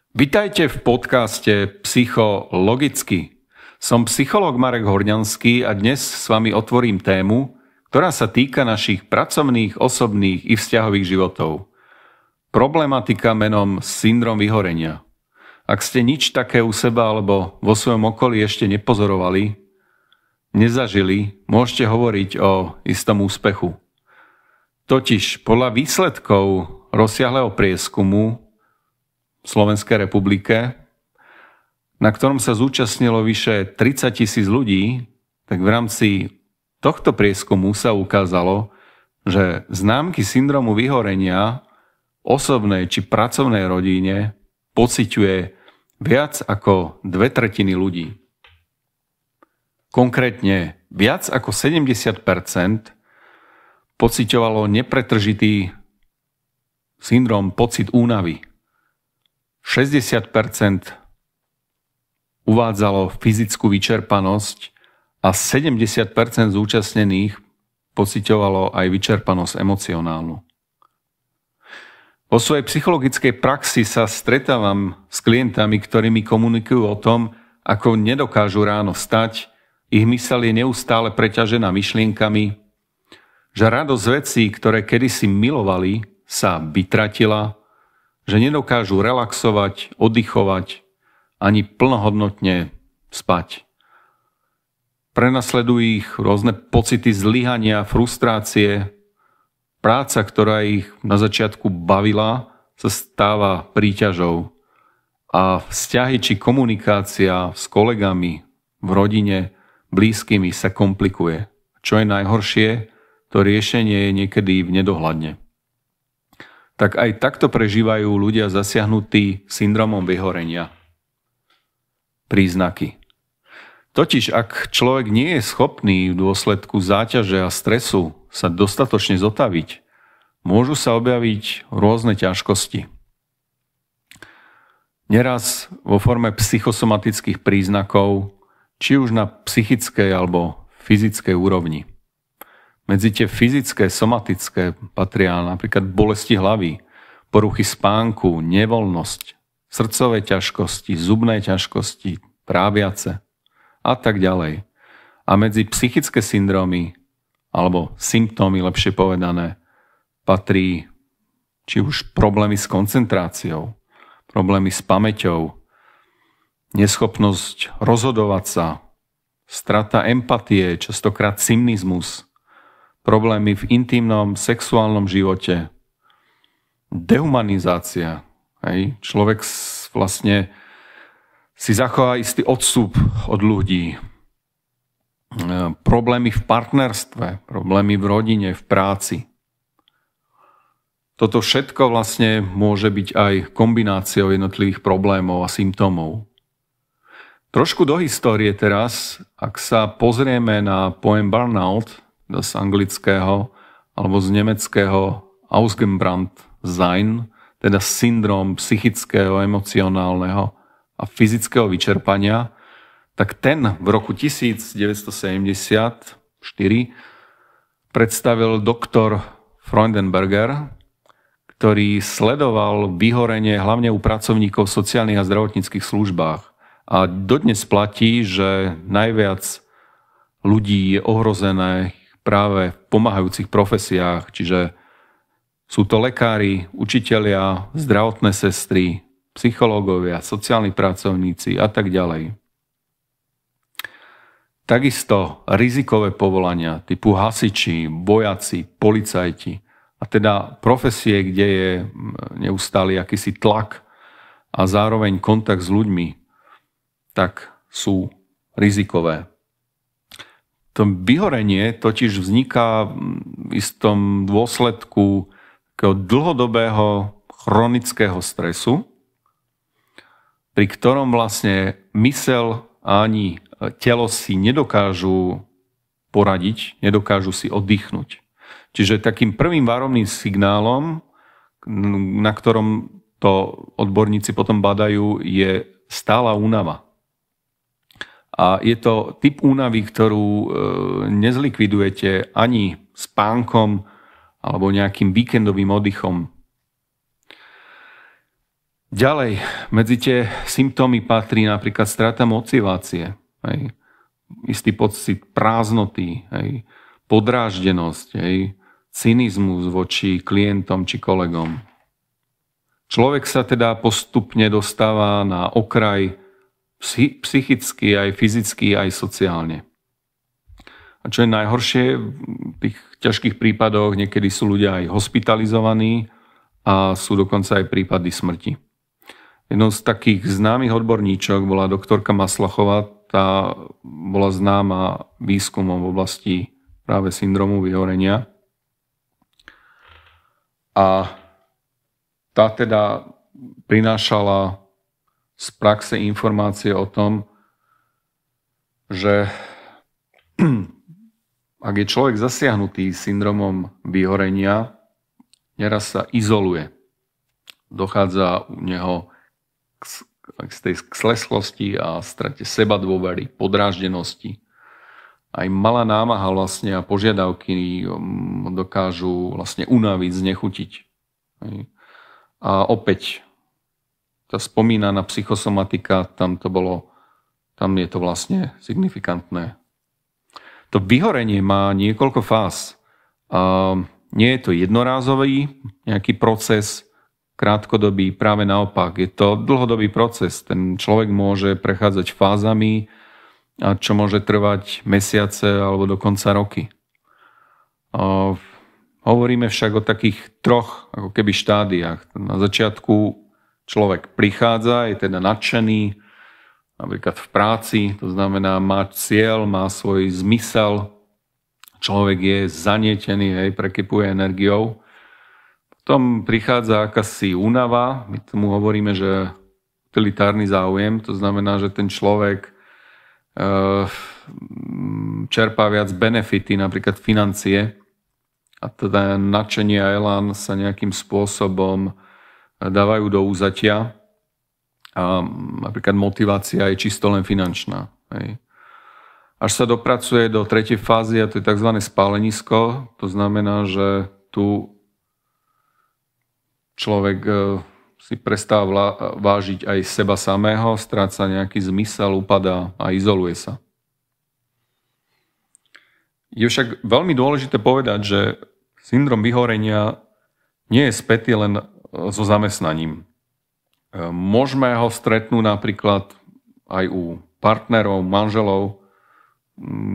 Vitajte v podcaste Psychologicky. Som psychológ Marek Horňanský a dnes s vami otvorím tému, ktorá sa týka našich pracovných, osobných i vzťahových životov. Problematika menom syndrom vyhorenia. Ak ste nič také u seba alebo vo svojom okolí ešte nepozorovali, nezažili, môžete hovoriť o istom úspechu. Totiž podľa výsledkov rozsiahleho prieskumu v Slovenskej republike, na ktorom sa zúčastnilo vyše 30 000 ľudí, tak v rámci tohto prieskumu sa ukázalo, že známky syndromu vyhorenia v osobnej či pracovnej rodine pociťuje viac ako 2/3 ľudí. Konkrétne viac ako 70% pociťovalo nepretržitý syndrom pocit únavy. 60% uvádzalo fyzickú vyčerpanosť a 70% zúčastnených pociťovalo aj vyčerpanosť emocionálnu. Vo svojej psychologickej praxi sa stretávam s klientami, ktorí mi komunikujú o tom, ako nedokážu ráno vstať, ich myseľ je neustále preťažená myšlienkami, že radosť vecí, ktoré kedysi milovali, sa vytratila, že nedokážu relaxovať, oddychovať, ani plnohodnotne spať. Prenasledujú ich rôzne pocity zlyhania, frustrácie. Práca, ktorá ich na začiatku bavila, sa stáva príťažou. A vzťahy či komunikácia s kolegami, v rodine, blízkymi sa komplikuje. Čo je najhoršie, to riešenie je niekedy v nedohľadne. Tak aj takto prežívajú ľudia zasiahnutí syndromom vyhorenia. Príznaky. Totiž ak človek nie je schopný v dôsledku záťaže a stresu sa dostatočne zotaviť, môžu sa objaviť rôzne ťažkosti. Neraz vo forme psychosomatických príznakov, či už na psychickej alebo fyzickej úrovni. Medzi tie fyzické, somatické patria napríklad bolesti hlavy, poruchy spánku, nevoľnosť, srdcové ťažkosti, zubné ťažkosti, tráviace a tak ďalej. A medzi psychické syndrómy, alebo symptómy, lepšie povedané, patrí či už problémy s koncentráciou, problémy s pamäťou, neschopnosť rozhodovať sa, strata empatie, častokrát cynizmus, problémy v intimnom sexuálnom živote, dehumanizácia. Človek vlastne si zachová istý odstup od ľudí. Problémy v partnerstve, problémy v rodine, v práci. Toto všetko vlastne môže byť aj kombináciou jednotlivých problémov a symptómov. Trošku do histórie teraz, ak sa pozrieme na pojem burnout, z anglického alebo z nemeckého Ausgebrannt sein, teda syndrom psychického, emocionálneho a fyzického vyčerpania, tak ten v roku 1974 predstavil doktor Freudenberger, ktorý sledoval vyhorenie hlavne u pracovníkov v sociálnych a zdravotníckych službách. A dodnes platí, že najviac ľudí je ohrozené práve v pomáhajúcich profesiách, čiže sú to lekári, učitelia, zdravotné sestry, psychológovia, sociálni pracovníci a tak ďalej. Takisto rizikové povolania typu hasiči, vojaci, policajti a teda profesie, kde je neustály akýsi tlak a zároveň kontakt s ľuďmi, tak sú rizikové. To vyhorenie totiž vzniká v istom dôsledku takého dlhodobého chronického stresu, pri ktorom vlastne myseľ a ani telo si nedokážu poradiť, nedokážu si oddychnúť. Čiže takým prvým varovným signálom, na ktorom to odborníci potom badajú, je stála únava. A je to typ únavy, ktorú nezlikvidujete ani spánkom alebo nejakým víkendovým oddychom. Ďalej, medzi tie symptómy patrí napríklad strata motivácie, hej, istý pocit prázdnoty, hej, podráždenosť, hej, cynizmus voči klientom či kolegom. Človek sa teda postupne dostáva na okraj psychicky, aj fyzicky, aj sociálne. A čo je najhoršie, v tých ťažkých prípadoch niekedy sú ľudia aj hospitalizovaní a sú dokonca aj prípady smrti. Jednou z takých známych odborníčok bola doktorka Maslachová, tá bola známa výskumom v oblasti práve syndromu vyhorenia. A tá teda prinášala z praxe informácie o tom, že ak je človek zasiahnutý syndromom vyhorenia, neraz sa izoluje. Dochádza u neho k slesklosti a strate sebadôvery, podráždenosti. Aj malá námaha vlastne a požiadavky dokážu vlastne unaviť, znechutiť. A opäť tá spomínaná psychosomatika, tam je to vlastne signifikantné. To vyhorenie má niekoľko fáz. Nie je to jednorázový nejaký proces, krátkodobý, práve naopak. Je to dlhodobý proces. Ten človek môže prechádzať fázami, čo môže trvať mesiace alebo dokonca roky. Hovoríme však o takých troch ako keby štádiách. Na začiatku človek prichádza, je teda nadšený, napríklad v práci, to znamená má cieľ, má svoj zmysel, človek je zanietený, prekypuje energiou. Potom prichádza akási únava, my tomu hovoríme, že utilitárny záujem, to znamená, že ten človek čerpá viac benefity, napríklad financie, a teda nadšenie a elán sa nejakým spôsobom dávajú do úzatia a napríklad motivácia je čisto len finančná. Hej. Až sa dopracuje do tretej fázy, a to je tzv. Spálenisko, to znamená, že tu človek si prestáva vážiť aj seba samého, stráca nejaký zmysel, upadá a izoluje sa. Je však veľmi dôležité povedať, že syndrom vyhorenia nie je spätý len so zamestnaním. Môžeme ho stretnúť napríklad aj u partnerov, manželov,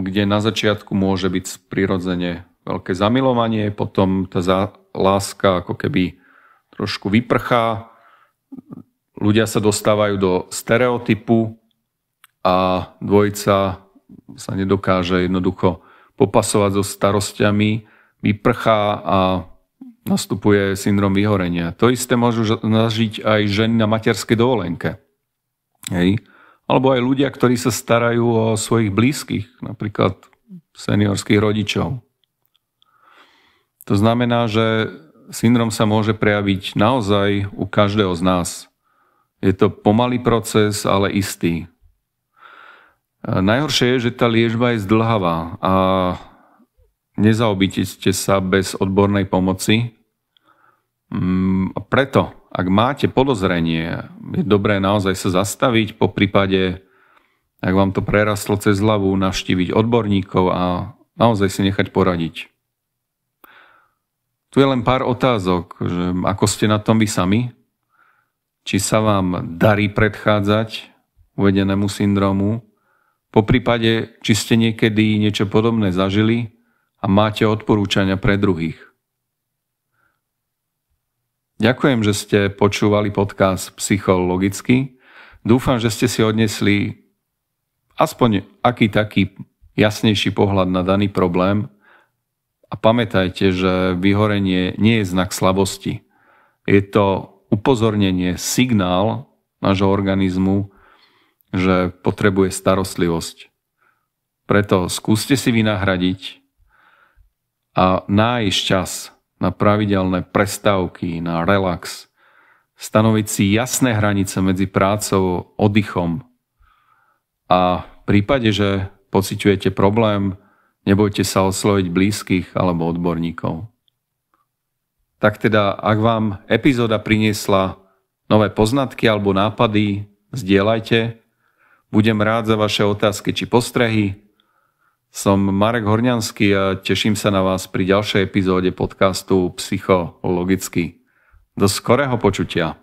kde na začiatku môže byť prirodzene veľké zamilovanie, potom tá láska ako keby trošku vyprchá, ľudia sa dostávajú do stereotypu a dvojica sa nedokáže jednoducho popasovať so starostiami, vyprchá a nastupuje syndrom vyhorenia. To isté môžu zažiť aj ženy na materskej dovolenke. Hej. Alebo aj ľudia, ktorí sa starajú o svojich blízkych, napríklad seniorských rodičov. To znamená, že syndrom sa môže prejaviť naozaj u každého z nás. Je to pomalý proces, ale istý. Najhoršie je, že tá liečba je zdĺhavá a nezaobíte sa bez odbornej pomoci. Preto, ak máte podozrenie, je dobré naozaj sa zastaviť, po prípade, ak vám to prerastlo cez hlavu, navštíviť odborníkov a naozaj si nechať poradiť. Tu je len pár otázok, že ako ste na tom vy sami, či sa vám darí predchádzať uvedenému syndromu, po prípade, či ste niekedy niečo podobné zažili a máte odporúčania pre druhých. Ďakujem, že ste počúvali podcast Psychologicky. Dúfam, že ste si odnesli aspoň aký taký jasnejší pohľad na daný problém a pamätajte, že vyhorenie nie je znak slabosti. Je to upozornenie, signál nášho organizmu, že potrebuje starostlivosť. Preto skúste si vynahradiť a nájsť čas na pravidelné prestávky, na relax, stanoviť si jasné hranice medzi prácou, oddychom a v prípade, že pociťujete problém, nebojte sa osloviť blízkych alebo odborníkov. Tak teda, ak vám epizóda priniesla nové poznatky alebo nápady, zdieľajte. Budem rád za vaše otázky či postrehy. Som Marek Horňanský a teším sa na vás pri ďalšej epizóde podcastu Psychologicky. Do skorého počutia.